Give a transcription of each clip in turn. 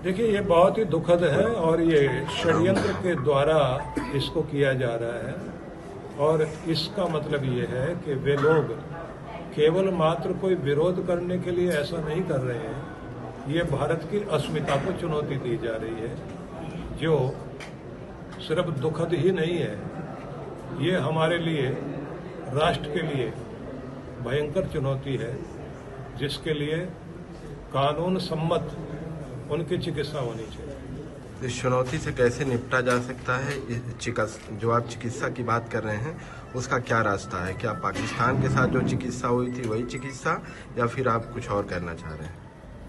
देखिए, ये बहुत ही दुखद है और ये षड्यंत्र के द्वारा इसको किया जा रहा है। और इसका मतलब ये है कि वे लोग केवल मात्र कोई विरोध करने के लिए ऐसा नहीं कर रहे हैं। ये भारत की अस्मिता को चुनौती दी जा रही है, जो सिर्फ दुखद ही नहीं है, ये हमारे लिए, राष्ट्र के लिए भयंकर चुनौती है, जिसके लिए कानून सम्मत उनकी चिकित्सा होनी चाहिए। इस चुनौती से कैसे निपटा जा सकता है? जो आप चिकित्सा की बात कर रहे हैं, उसका क्या रास्ता है? क्या पाकिस्तान के साथ जो चिकित्सा हुई थी वही चिकित्सा, या फिर आप कुछ और करना चाह रहे हैं?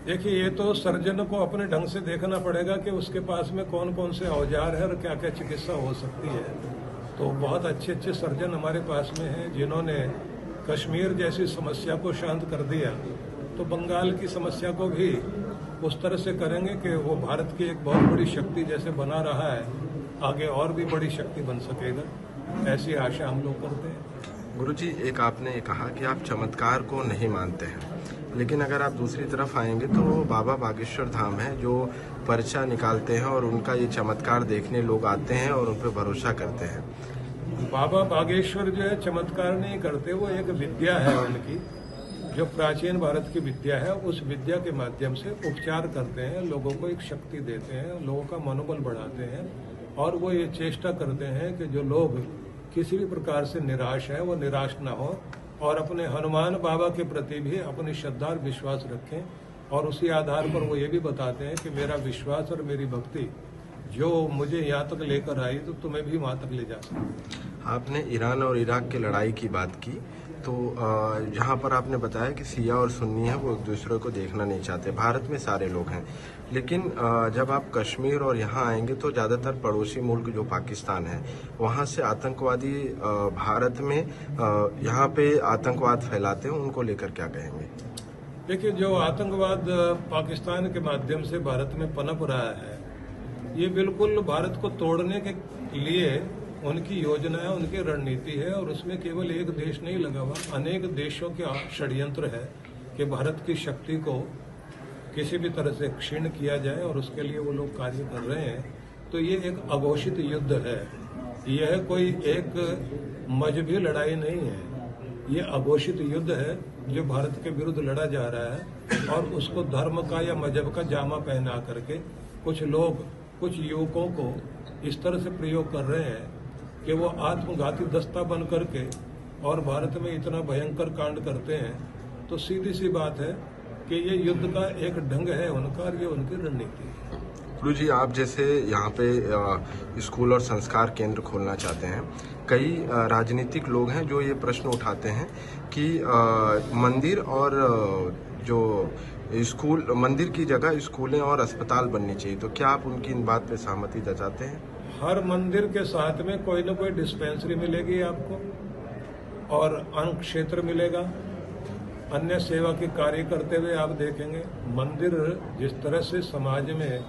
देखिए, ये तो सर्जन को अपने ढंग से देखना पड़ेगा कि उसके पास में कौन कौन से औजार है और क्या क्या चिकित्सा हो सकती है। तो बहुत अच्छे अच्छे सर्जन हमारे पास में हैं, जिन्होंने कश्मीर जैसी समस्या को शांत कर दिया, तो बंगाल की समस्या को भी उस तरह से करेंगे कि वो भारत की एक बहुत बड़ी शक्ति जैसे बना रहा है, आगे और भी बड़ी शक्ति बन सकेगा, ऐसी आशा हम लोग करते हैं। गुरुजी, एक आपने कहा कि आप चमत्कार को नहीं मानते हैं, लेकिन अगर आप दूसरी तरफ आएंगे तो बाबा बागेश्वर धाम है जो पर्चा निकालते हैं और उनका ये चमत्कार देखने लोग आते हैं और उन पर भरोसा करते हैं। बाबा बागेश्वर जो है चमत्कार नहीं करते, वो एक विद्या है उनकी, जो प्राचीन भारत की विद्या है। उस विद्या के माध्यम से उपचार करते हैं, लोगों को एक शक्ति देते हैं, लोगों का मनोबल बढ़ाते हैं, और वो ये चेष्टा करते हैं कि जो लोग किसी भी प्रकार से निराश है वो निराश ना हो, और अपने हनुमान बाबा के प्रति भी अपनी श्रद्धा और विश्वास रखें। और उसी आधार पर वो ये भी बताते हैं कि मेरा विश्वास और मेरी भक्ति जो मुझे यहाँ तक लेकर आई, तो तुम्हें भी वहाँ तक ले जा सकती। आपने ईरान और इराक की लड़ाई की बात की, तो यहाँ पर आपने बताया कि शिया और सुन्नी है वो एक दूसरे को देखना नहीं चाहते। भारत में सारे लोग हैं, लेकिन जब आप कश्मीर और यहाँ आएंगे तो ज़्यादातर पड़ोसी मुल्क जो पाकिस्तान है, वहाँ से आतंकवादी भारत में यहाँ पे आतंकवाद फैलाते हैं, उनको लेकर क्या कहेंगे? देखिए, जो आतंकवाद पाकिस्तान के माध्यम से भारत में पनप रहा है, ये बिल्कुल भारत को तोड़ने के लिए उनकी योजना है, उनकी रणनीति है। और उसमें केवल एक देश नहीं लगा हुआ, अनेक देशों के षड्यंत्र है कि भारत की शक्ति को किसी भी तरह से क्षीण किया जाए, और उसके लिए वो लोग कार्य कर रहे हैं। तो ये एक अघोषित युद्ध है, यह कोई एक मजहबी लड़ाई नहीं है, ये अघोषित युद्ध है जो भारत के विरुद्ध लड़ा जा रहा है। और उसको धर्म का या मजहब का जामा पहना करके कुछ लोग, कुछ युवकों को इस तरह से प्रयोग कर रहे हैं कि वो आत्मघाती दस्ता बन करके और भारत में इतना भयंकर कांड करते हैं। तो सीधी सी बात है कि ये युद्ध का एक ढंग है उनका, और ये उनकी रणनीति है। गुरु जी, आप जैसे यहाँ पे स्कूल और संस्कार केंद्र खोलना चाहते हैं, कई राजनीतिक लोग हैं जो ये प्रश्न उठाते हैं कि मंदिर और जो स्कूल, मंदिर की जगह स्कूलें और अस्पताल बननी चाहिए, तो क्या आप उनकी इन बात पे सहमति जताते हैं? हर मंदिर के साथ में कोई न कोई डिस्पेंसरी मिलेगी आपको, और अन्न क्षेत्र मिलेगा, अन्य सेवा के कार्य करते हुए आप देखेंगे। मंदिर जिस तरह से समाज में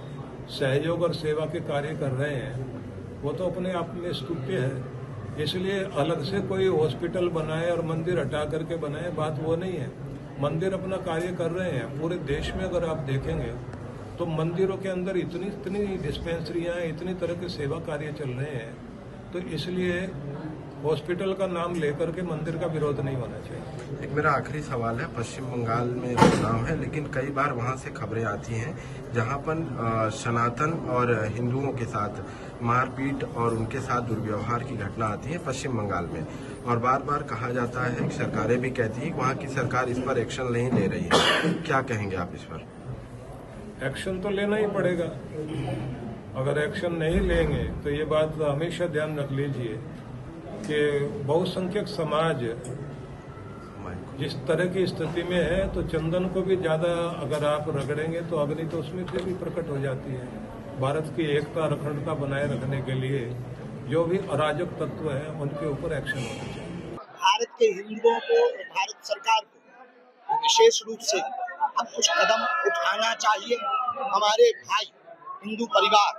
सहयोग और सेवा के कार्य कर रहे हैं, वो तो अपने आप में स्तुत्य है। इसलिए अलग से कोई हॉस्पिटल बनाए और मंदिर हटा करके बनाए, बात वो नहीं है। मंदिर अपना कार्य कर रहे हैं। पूरे देश में अगर आप देखेंगे तो मंदिरों के अंदर इतनी डिस्पेंसरियां, इतनी तरह के सेवा कार्य चल रहे हैं। तो इसलिए हॉस्पिटल का नाम लेकर के मंदिर का विरोध नहीं होना चाहिए। एक मेरा आखिरी सवाल है, पश्चिम बंगाल में चुनाव है, लेकिन कई बार वहां से खबरें आती हैं जहां पर सनातन और हिंदुओं के साथ मारपीट और उनके साथ दुर्व्यवहार की घटना आती है पश्चिम बंगाल में, और बार बार कहा जाता है कि सरकारें भी कहती हैं कि वहाँ की सरकार इस पर एक्शन नहीं ले रही है। क्या कहेंगे आप इस पर? एक्शन तो लेना ही पड़ेगा। अगर एक्शन नहीं लेंगे तो ये बात हमेशा ध्यान रख लीजिए कि बहुसंख्यक समाज जिस तरह की स्थिति में है, तो चंदन को भी ज्यादा अगर आप रगड़ेंगे तो अग्नि तो उसमें से भी प्रकट हो जाती है। भारत की एकता, अखंडता बनाए रखने के लिए जो भी अराजक तत्व है उनके ऊपर एक्शन होना चाहिए। भारत के हिंदुओं को, भारत सरकार को विशेष रूप से अब कुछ कदम उठाना चाहिए। हमारे भाई हिंदू परिवार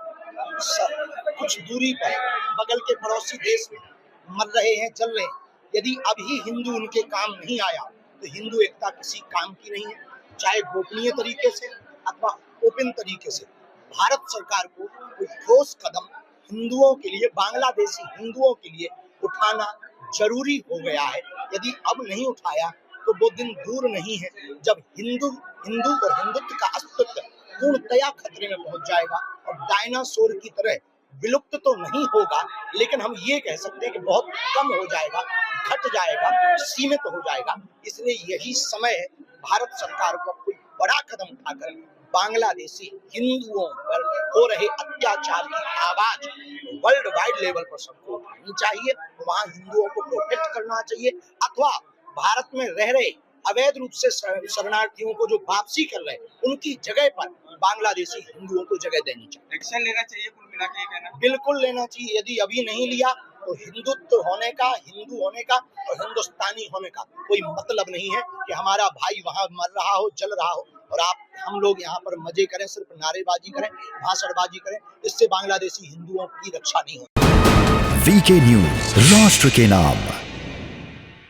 कुछ दूरी पर बगल के पड़ोसी देश में मर रहे हैं, जल रहे हैं। यदि अभी हिंदू उनके काम नहीं आया तो हिंदू एकता किसी काम की नहीं है, चाहे गोपनीय तरीके से अथवा ओपन तरीके से। भारत सरकार को कोई ठोस कदम हिंदुओं के लिए, बांग्लादेशी हिंदुओं के लिए उठाना जरूरी हो गया है। यदि अब नहीं उठाया तो वो दिन दूर नहीं है जब हिंदू और हिंदुत्व का अस्तित्व पूर्णतया खतरे में पहुंच जाएगा और डायनासोर की तरह विलुप्त तो नहीं होगा, लेकिन हम ये कह सकते हैं कि बहुत कम हो जाएगा, घट जाएगा, सीमित हो जाएगा। इसलिए यही समय है भारत सरकार को कोई बड़ा कदम उठाकर बांग्लादेशी हिंदुओं पर हो रहे अत्याचार की आवाज वर्ल्ड वाइड लेवल पर सबको उठानी चाहिए। वहां हिंदुओं को प्रोटेक्ट करना चाहिए, अथवा भारत में रह रहे अवैध रूप से शरणार्थियों को जो वापसी कर रहे हैं उनकी जगह पर बांग्लादेशी हिंदुओं को जगह देनी चाहिए। एक्शन लेना चाहिए, कुल मिला के कहना बिल्कुल लेना चाहिए। यदि अभी नहीं लिया तो हिंदुत्व होने का, हिंदू होने का और हिंदुस्तानी होने का कोई मतलब नहीं है कि हमारा भाई वहां मर रहा हो, जल रहा हो और हम लोग यहाँ पर मजे करें, सिर्फ नारेबाजी करें, भाषणबाजी करें। इससे बांग्लादेशी हिंदुओं की रक्षा नहीं होगी। वीके न्यूज, राष्ट्र के नाम।